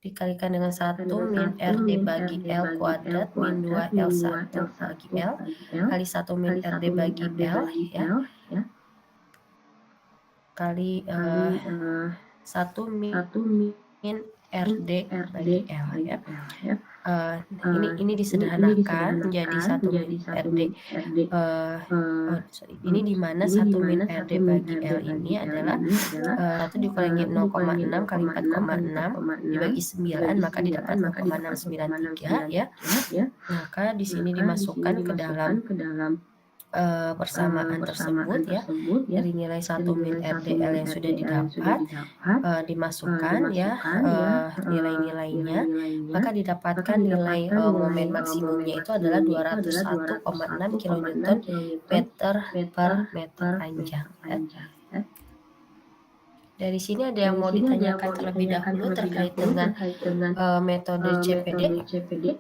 dikalikan dengan 1 min RD bagi L kuadrat min 2 L1 bagi L kali 1 min RD bagi L ya, kali 1 min RD bagi L ya. Ini disederhanakan menjadi 1 min RD, ini di mana 1 min RD bagi L ini adalah 1 dikurangi 0,6 kali 4,6 dibagi 9, maka didapat 0,693 ya. Maka di sini dimasukkan ke dalam persamaan tersebut ya, dari nilai 1 min RDL yang sudah didapat dimasukkan ya nilai-nilainya, maka didapatkan nilai momen maksimumnya itu adalah 201,6 kN meter per meter panjang ya. Dari sini ada yang mau ditanyakan terlebih dahulu terkait dengan metode CPD?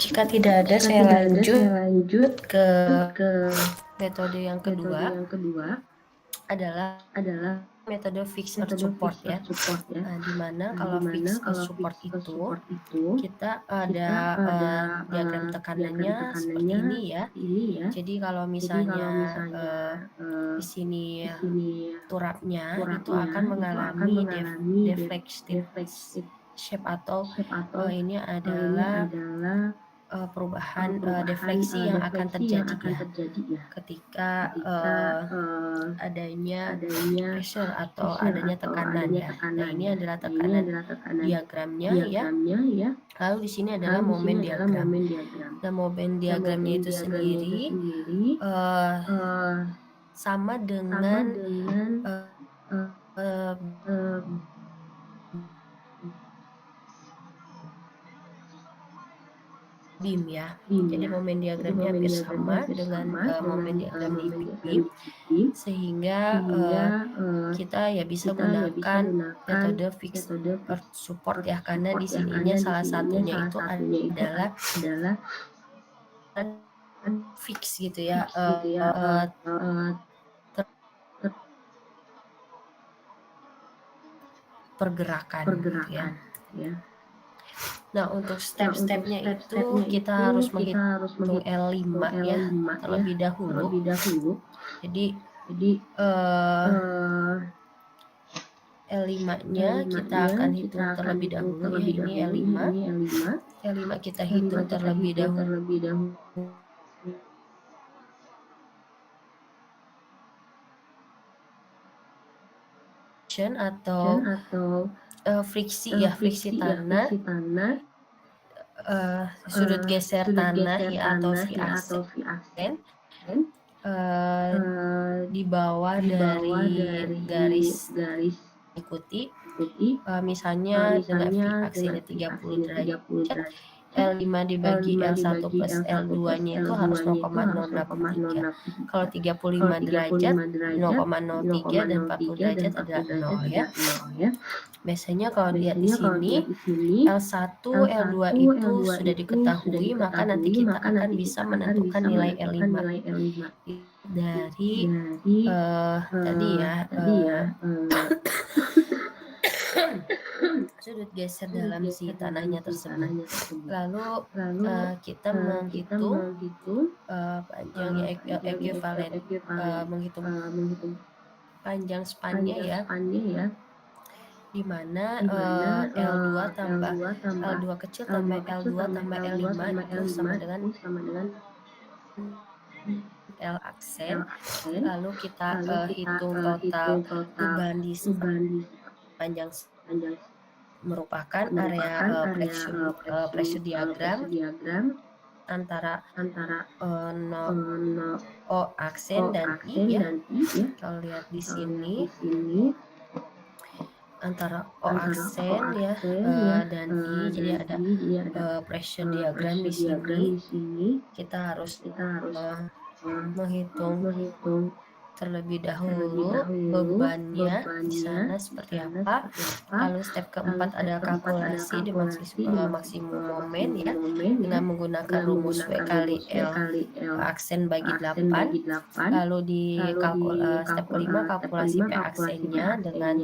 Jika tidak ada, saya lanjut ke metode yang kedua adalah metode fixed earth support ya. Di mana kalau fixed earth support itu kita ada diagram tekanannya seperti ini ya. Jadi kalau misalnya di sini turapnya itu akan mengalami deflective shape atau ini adalah perubahan defleksi yang akan terjadi ya ketika adanya pressure atau adanya tekanan ya. Nah, ini adalah tekanan diagramnya ya. Lalu di sini adalah momen diagram. Nah, momen diagramnya itu sendiri sama dengan beam ya. Jadi momen diagramnya hampir sama dengan momen diagram di beam, sehingga kita ya bisa gunakan metode fixed earth support ya, karena di sininya salah satunya itu adalah fix gitu ya, pergerakan ya. Nah, untuk step-stepnya itu kita harus menghitung L5 ya terlebih dahulu. Jadi L5-nya kita akan hitung terlebih dahulu ya, ini L5. L5 kita hitung terlebih dahulu. Atau friksi ya, friksi tanah, sudut geser tanah ya, atau V-aksen di bawah dari garis ikuti, misalnya dengan V-aksennya 30 derajat, L5 dibagi L1 plus L2-nya itu harus 0,063. Kalau 35 derajat 0,03 dan 40 derajat adalah 0 ya. Biasanya kalau lihat di sini L1, L2 itu sudah diketahui, maka nanti kita akan bisa menentukan nilai L5 dari tadi ya sudut geser dalam si tanahnya tersebut. Lalu kita menghitung panjangnya ekuivalen, menghitung panjang spannya ya, di mana L2 tambah L2 kecil tambah L2 tambah L5 itu sama dengan L aksen. Lalu kita hitung total beban di panjang merupakan area pressure diagram antara O aksen dan I ya. Kalau lihat di sini antara O aksen ya dan I, jadi ada pressure diagram di sini. Kita harus menghitung terlebih dahulu bebannya di sana seperti apa. Lalu step keempat adalah kalkulasi di maksimum momen ya, dengan menggunakan rumus W kali L aksen bagi 8. Lalu di step kelima kalkulasi P aksennya dengan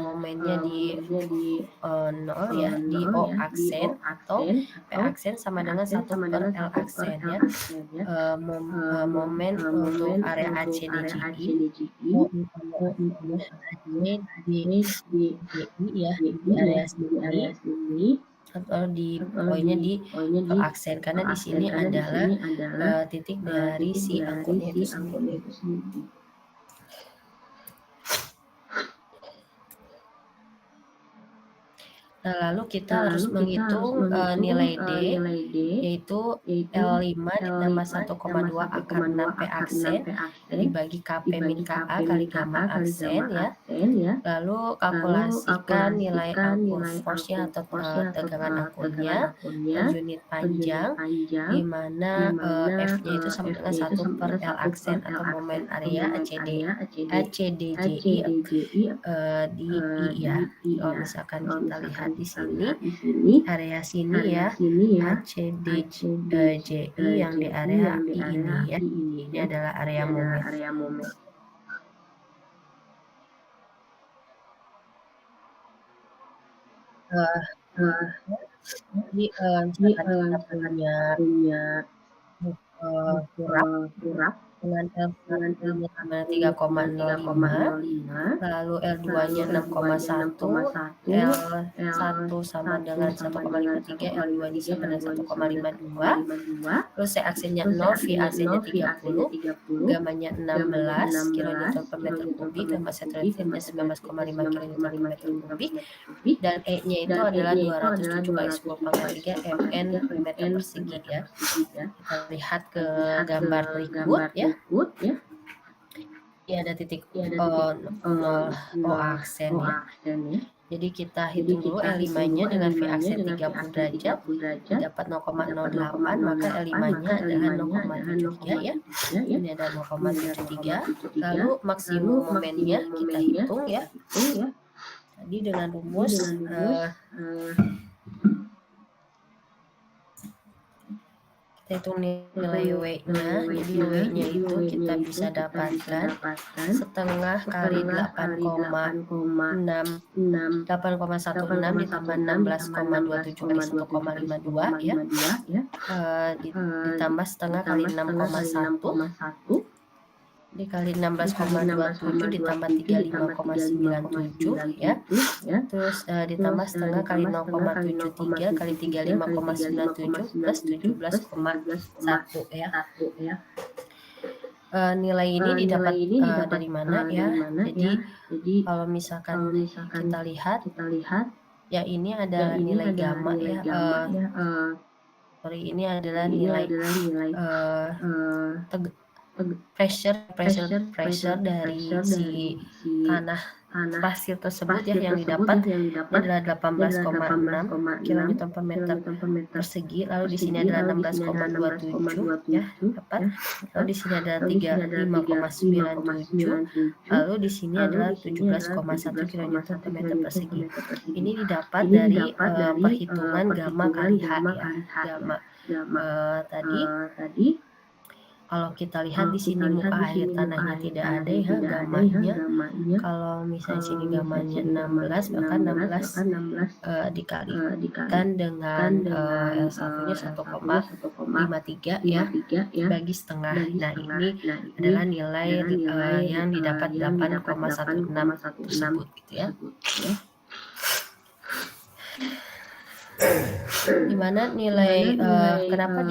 momennya di 0 ya, di O aksen atau P aksen sama dengan 1/L aksen ya. Momen untuk area ACDGI ya, di area sini atau di poinnya di aksen, karena di sini adalah titik dari si angkutnya itu sendiri. Nah, lalu kita harus menghitung nilai D, yaitu L5 ditambah 1,2 akar 6 P aksen dibagi KP min KA kali gamma aksen ya. Lalu kalkulasikan nilai angkut force-nya atau tegangan angkutnya per unit panjang, di mana F-nya itu sama dengan 1/L aksen atau momen area ACDJI di I ya. Kalau misalkan kita lihat di sini, area sini ya, ACDJI yang di area I ini ya. Ini adalah area momen. Jadi misalkan kita punya kurap dengan L1-nya sama 3,05, lalu L2-nya 6,1, L1 sama dengan 1,53, L2-nya sama dengan 1,52, terus C aksennya 0, V aksennya 30, gamanya 16 kN per meter kubik, gamma saturatednya 19,5 kN per meter kubik, dan E-nya itu adalah 207 kali 10 pangkat 3 mN per meter persegi ya. Kita lihat ke gambar berikut ya. Ini ada titik 0 O aksen ya. Jadi kita hitung dulu L5-nya dengan V aksen 30 derajat dapat 0,08, maka L5-nya adalah 0,73 ya. Ini ada 0,73. Lalu maksimum momennya kita hitung ya. Tadi dengan rumus kita hitung nilai W-nya. Jadi W-nya itu kita bisa dapatkan setengah kali 8,16 ditambah 16,27 kali 1,52 ya, ditambah setengah kali 6,1 dikali 16,27 ditambah 35,97 ya, terus ditambah setengah kali 0,73 kali 35,97 plus 17,1 ya. Nilai ini didapat dari mana ya? Jadi kalau misalkan kita lihat ya, ini ada nilai gamma ya. Ini adalah nilai pressure dari si tanah pasir tersebut ya, yang didapat adalah 18,6 kN per meter persegi. Lalu di sini adalah 16,27 ya, dapat. Lalu di sini adalah 35,97. Lalu di sini adalah 17,1 kN per meter persegi. Ini didapat dari perhitungan gamma kali H ya. Gamma tadi kalau kita lihat di sini muka air tanahnya tidak ada ya gamanya. Kalau misalnya sini gamanya 16, maka 16 dikalikan dengan L1-nya 1,53 ya, bagi setengah. Nah, ini adalah nilai yang didapat 8,16 tersebut gitu ya. Dimana nilai kenapa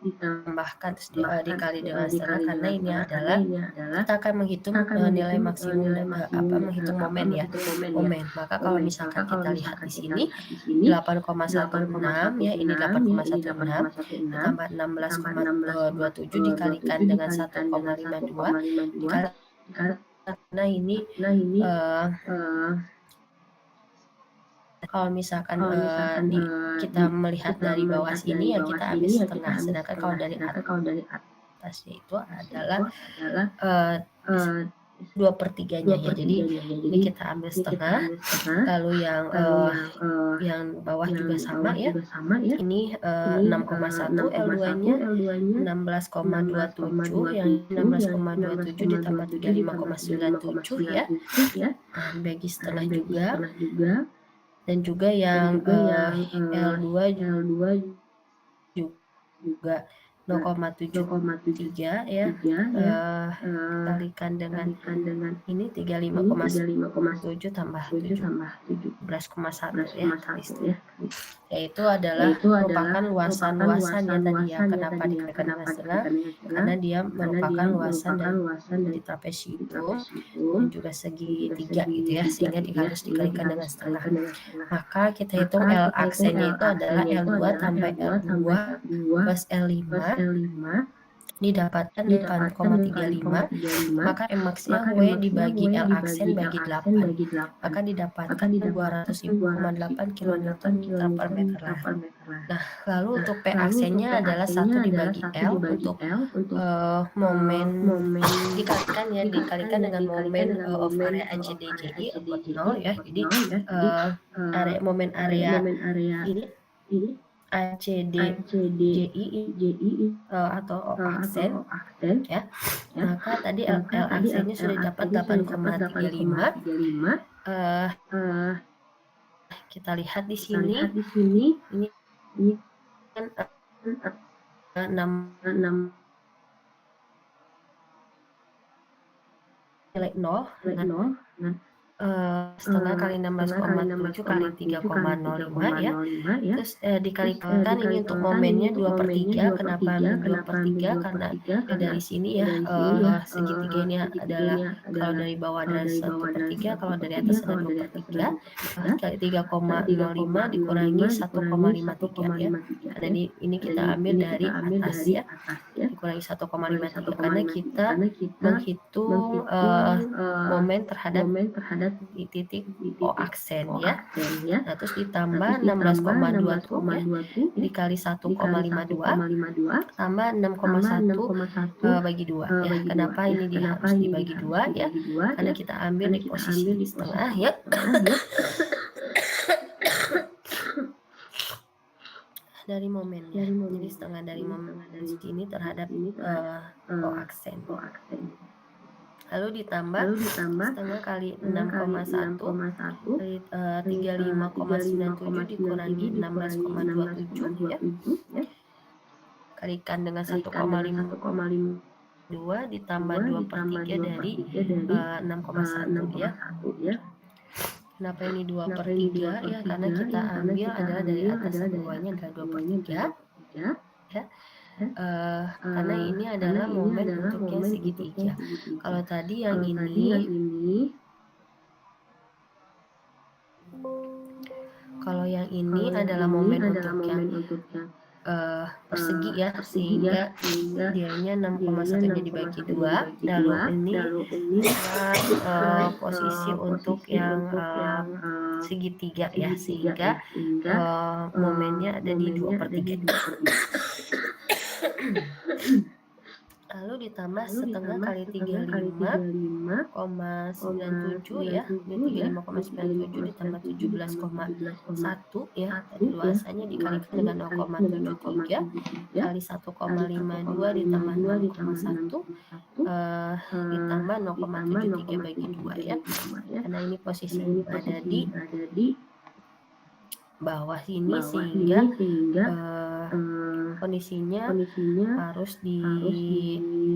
ditambahkan dikali dengan setengah, karena ini adalah kita akan menghitung nilai maksimum menghitung momen ya, maka kalau misalkan kita lihat di sini 8,16 ya, ini 8,16 ditambah 16,27 dikalikan dengan 1,52 dikali, karena ini kalau misalkan kita melihat dari bawah sini ya, kita ambil setengah, sedangkan kalau dari atasnya itu adalah 2/3-nya ya. Jadi ini kita ambil setengah, lalu yang bawah juga sama ya. Ini 6,1 L2-nya 16,27, yang 16,27 ditambah 35,97 ya. Nah, bagi setengah juga. Dan juga yang L2 juga 0,73 ya, kalikan dengan ini 35,7 tambah 17,1 ya, yaitu adalah merupakan luasan-luasan ya tadi ya. Kenapa dikalikan dengan setengah? Karena dia merupakan luasan dari trapesium dan juga segitiga gitu ya, sehingga harus dikalikan dengan setengah. Maka kita hitung L aksennya itu adalah L2 tambah L2 plus L5 didapatkan 8,35, maka M-max-nya W dibagi L aksen bagi 8, maka didapatkan 205,8 kN per meter lah. Nah, lalu untuk P aksennya adalah 1 dibagi L untuk momen dikalikan dengan momen of area ACDJI upward 0 ya. Jadi momen area ini ACDJI atau aksen ya. Maka tadi L aksennya sudah dapat 8,35. Kita lihat di sini ini kan 6 nilai 0 dengan setengah kali 16,7 kali 3,05 ya. Terus dikalikan ini untuk momennya 2/3. Kenapa 2/3? Karena dari sini ya segitiga ini adalah kalau dari bawah adalah 1/3, kalau dari atas adalah 2/3. Kali 3,05 dikurangi 1,53 ya. Karena ini kita ambil dari atas ya, dikurangi 1,53 karena kita menghitung momen terhadap di titik O aksen ya. Nah, terus ditambah 16,27 ya, dikali 1,52 tambah 6,1 bagi 2 ya. Kenapa ini harus dibagi 2 ya? Karena kita ambil di posisi setengah ya. Dari momennya, jadi setengah dari momen ini terhadap O aksen. Lalu ditambah setengah kali 6,1 kali 35,97 dikurangi 16,27 ya. Kalikan dengan 1,52 ditambah 2/3 dari 6,1 ya. Kenapa ini 2/3 ya? Karena kita ambil adalah dari atas ke bawahnya adalah 2/3 ya. Karena ini adalah momen bentuknya segitiga. Kalau tadi yang ini, kalau yang ini adalah momen untuk yang persegi ya, sehingga dianya 6,1 dibagi 2. Lalu ini posisi untuk yang segitiga ya, sehingga momennya ada di 2/3. Lalu ditambah setengah kali 35,97 ya, ini 35,97 ditambah 17,1 ya, tadi luasannya dikalikan dengan 0,73 kali 1,52 ditambah 0,1 ditambah 0,73 bagi 2 ya, karena ini posisinya ada di bawah sini sehingga kondisinya harus di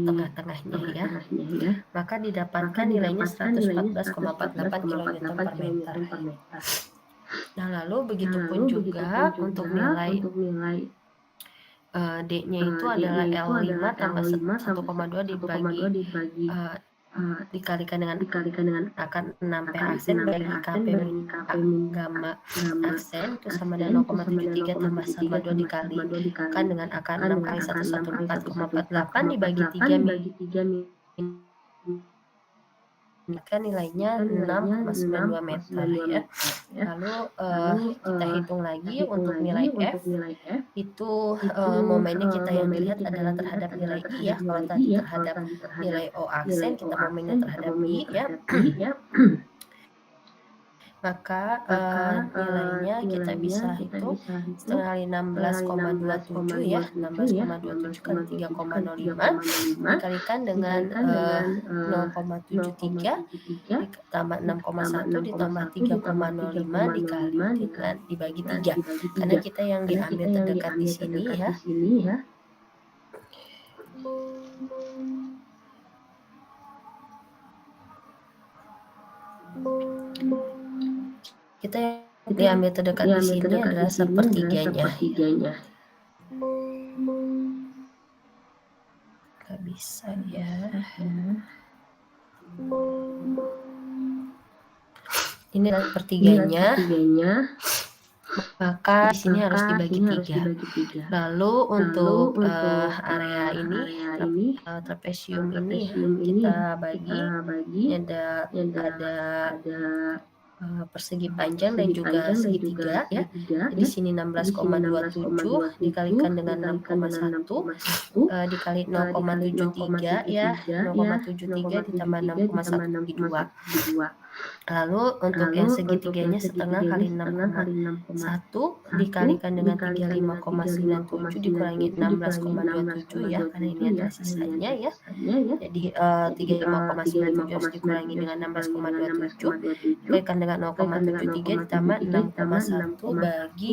tengah-tengahnya ya. Maka didapatkan nilainya 114,48 kN per meter. Nah, lalu begitupun juga untuk nilai D-nya itu adalah L5 tambah 1,2 dibagi dikalikan dengan akar 6 P aksen bagi KP gamma aksen itu sama dengan 0,73 tambah 1,2 dikalikan dengan akar 6 kali 114,48 dibagi 3 Kan nilainya 6,92 meter ya. Lalu kita hitung lagi untuk nilai F itu momennya kita yang dilihat adalah terhadap nilai I ya. Kalau tadi terhadap nilai O aksen, kita momennya terhadap I ya. Maka nilainya kita bisa hitung setengah kali 16,27 ya, 16,27 kali 3,05 dikalikan dengan 0,73 ditambah 6,1 ditambah 3,05 dikali dengan dibagi 3. Karena kita yang diambil terdekat di sini ya. Kita yang diambil terdekat di sini adalah sepertiganya. Gak bisa ya. Ini adalah sepertiganya. Maka di sini harus dibagi 3. Lalu untuk area ini trapesium ini ya, kita bagi ada persegi panjang dan juga segitiga ya. Jadi sini 16,27 dikalikan dengan 6,1 dikali 0,73 ya. 0,73 ditambah 6,1 bagi 2. Lalu untuk yang segitiganya setengah kali 6,1 dikalikan dengan 35,97 dikurangi 16,27 ya, karena ini adalah sisanya ya. Jadi 35,97 harus dikurangi dengan 16,27 dikalikan dengan 0,73 ditambah 6,1 bagi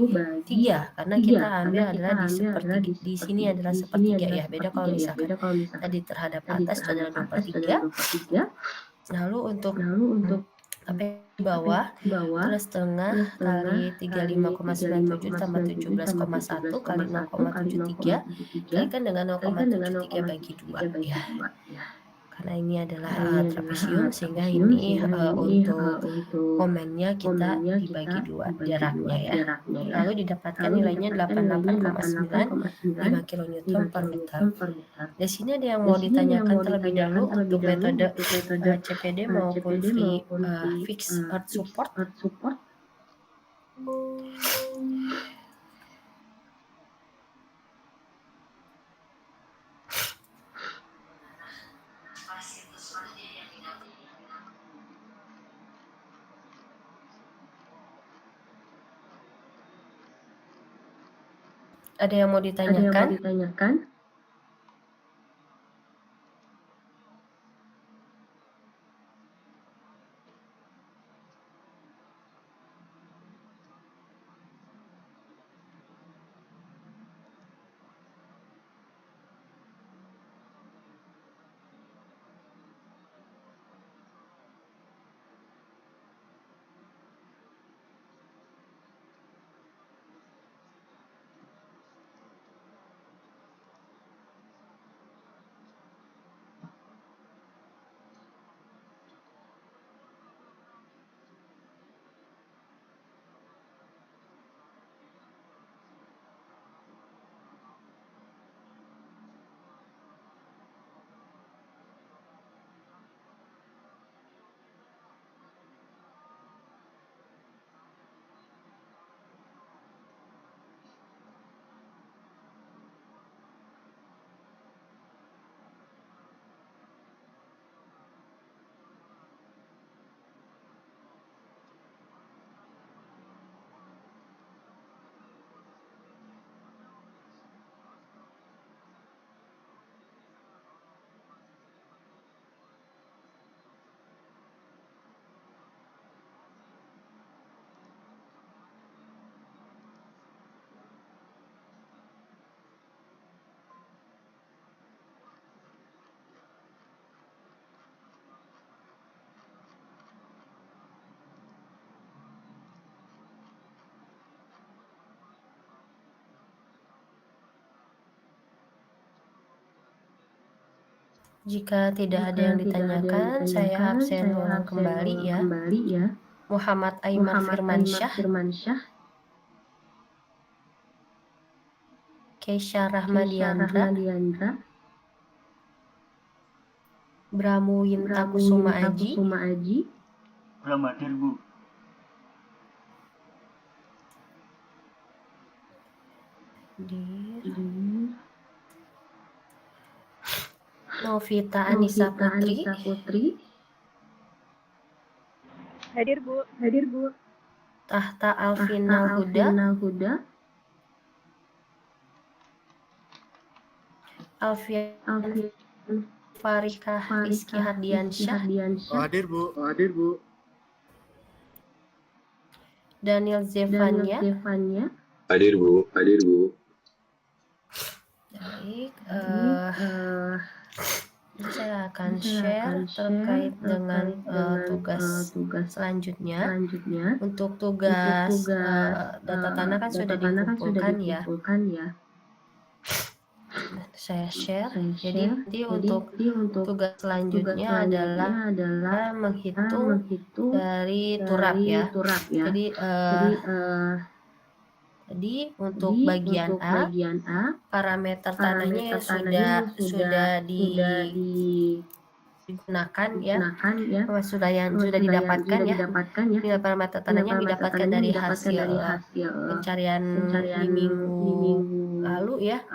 3, karena kita ambil adalah di sepertiga. Di sini adalah sepertiga ya. Beda kalau misalkan tadi terhadap atas itu adalah 2/3. Lalu untuk di bawah terus setengah kali 35,97 tambah 17,1 kali 0,73 kalikan dengan 0,73 bagi 2 ya. Karena ini adalah trapesium sehingga ini untuk momennya kita dibagi 2 jaraknya ya. Lalu didapatkan nilainya 88,9 5 kN per meter. Di sini ada yang mau ditanyakan terlebih dahulu untuk metode CPD maupun free fixed earth support. Ada yang mau ditanyakan? Jika tidak ada yang ditanyakan, saya absen ulang kembali ya. Muhammad Aimar Firmansyah, Keisha Rahmadiandra, Bramowinta Kusuma Aji. Belum hadir, Bu. Novita Anissa Putri. Hadir, Bu. Tahta Alvina Huda. Alfian Farikah Rizky Hardiansyah. Hadir, Bu. Daniel Zevanya. Hadir, Bu. Baik, saya akan share terkait dengan tugas selanjutnya. Untuk tugas data tanah kan sudah dikumpulkan ya. Saya share. Jadi nanti untuk tugas selanjutnya adalah menghitung dari turap ya. Jadi untuk bagian A, parameter tanahnya sudah digunakan ya, sudah didapatkan ya. Nilai parameter tanahnya didapatkan dari hasil pencarian di minggu lalu ya,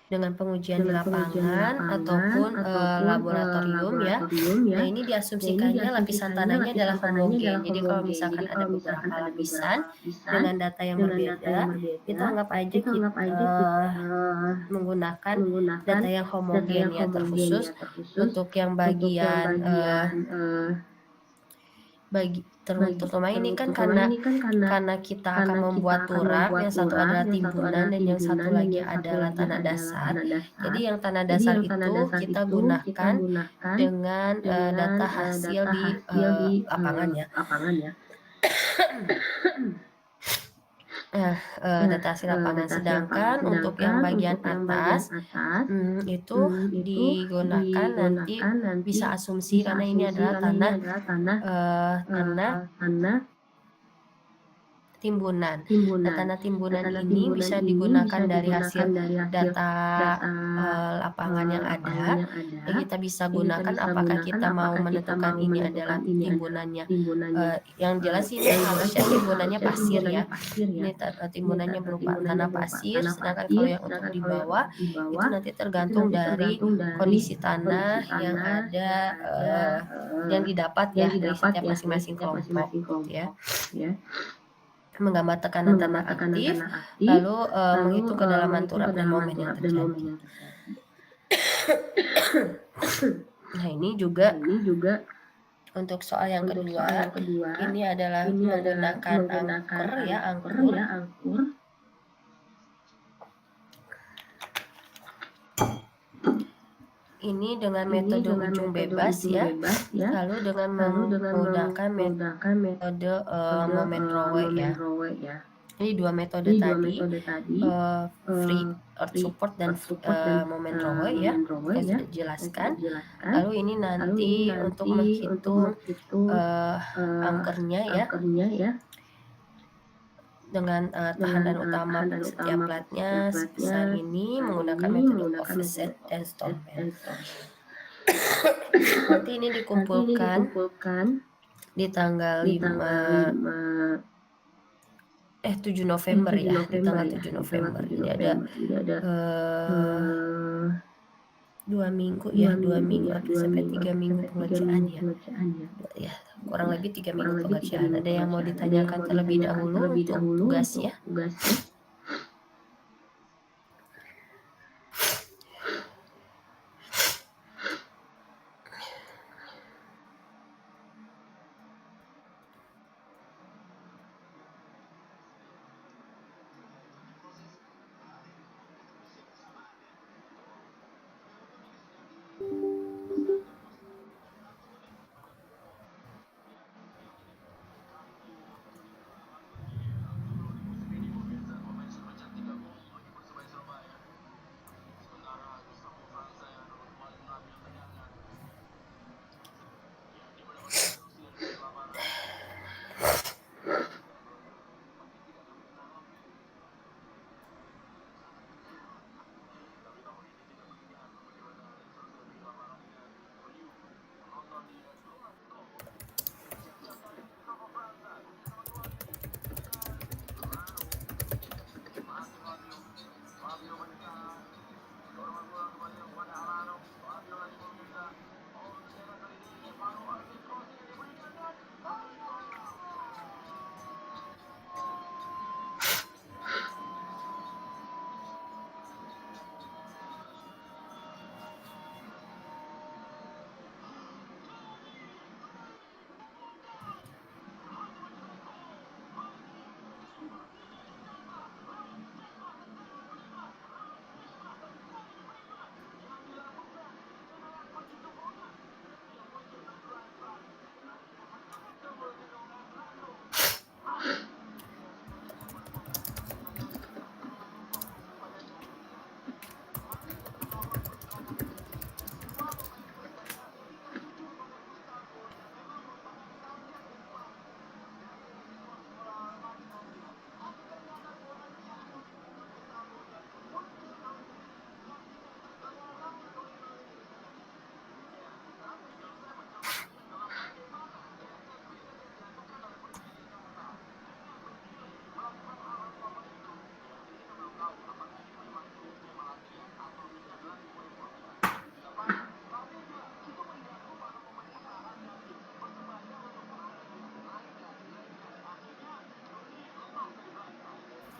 dengan pengujian di lapangan ataupun laboratorium ya. Nah, ini diasumsikannya lapisan tanahnya adalah homogen. Jadi kalau misalkan ada beberapa lapisan dengan data yang berbeda, kita anggap aja kita menggunakan data yang homogen ya, terkhusus untuk yang bagian terutama ini kan karena kita akan membuat turap, yang satu adalah timbunan dan yang satu lagi adalah tanah dasar. Jadi yang tanah dasar itu kita gunakan dengan data hasil di lapangan ya. Data hasil lapangan, sedangkan untuk yang bagian atas itu digunakan nanti bisa asumsi karena ini adalah tanah timbunan. Nah, tanah timbunan ini bisa digunakan dari hasil data lapangan yang ada. Ya, kita bisa gunakan apakah kita mau menentukan ini adalah timbunannya. Yang jelas ini harusnya timbunannya pasir ya. Ini timbunannya berupa tanah pasir. Sedangkan kalau yang untuk di bawah itu nanti tergantung dari kondisi tanah yang ada, yang didapat ya dari setiap masing-masing kelompok ya. Menggambar tekanan tanah aktif, lalu menghitung kedalaman turap dan momen yang terjadi. Nah, ini juga untuk soal yang kedua, ini adalah menggunakan angkur ya, angkur. Ini dengan metode ujung bebas ya, lalu dengan menggunakan metode moment rowe ya. Jadi dua metode tadi, free earth support dan moment rowe ya, saya sudah jelaskan. Lalu ini nanti untuk menghitung angkernya ya, dengan tahanan utama setiap platnya sebesar ini menggunakan metode offset dan Stoneman. Nanti ini dikumpulkan di tanggal 7 November ya, di tanggal 7 November. Jadi ada 2 minggu ya, 2 minggu sampai 3 minggu pengerjaan ya. Ya, kurang lebih 3 minggu pengerjaan. Ada yang mau ditanyakan terlebih dahulu untuk tugasnya?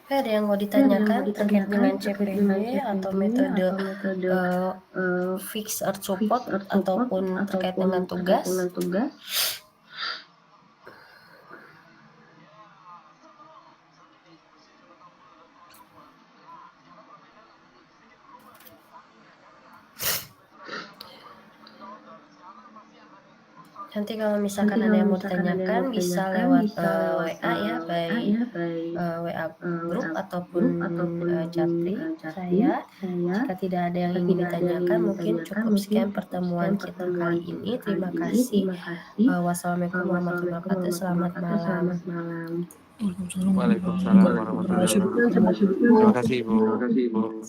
Ada yang mau ditanyakan terkait dengan CPD atau metode fix earth support ataupun terkait dengan tugas? Nanti kalau misalkan ada yang mau ditanyakan bisa lewat WA ya, baik WA grup ataupun Japri saya. Jika tidak ada yang ingin ditanyakan, mungkin cukup sekian pertemuan kita kali ini. Terima kasih. Wassalamualaikum warahmatullahi wabarakatuh. Selamat malam. Waalaikumsalam warahmatullahi wabarakatuh. Terima kasih, Bu.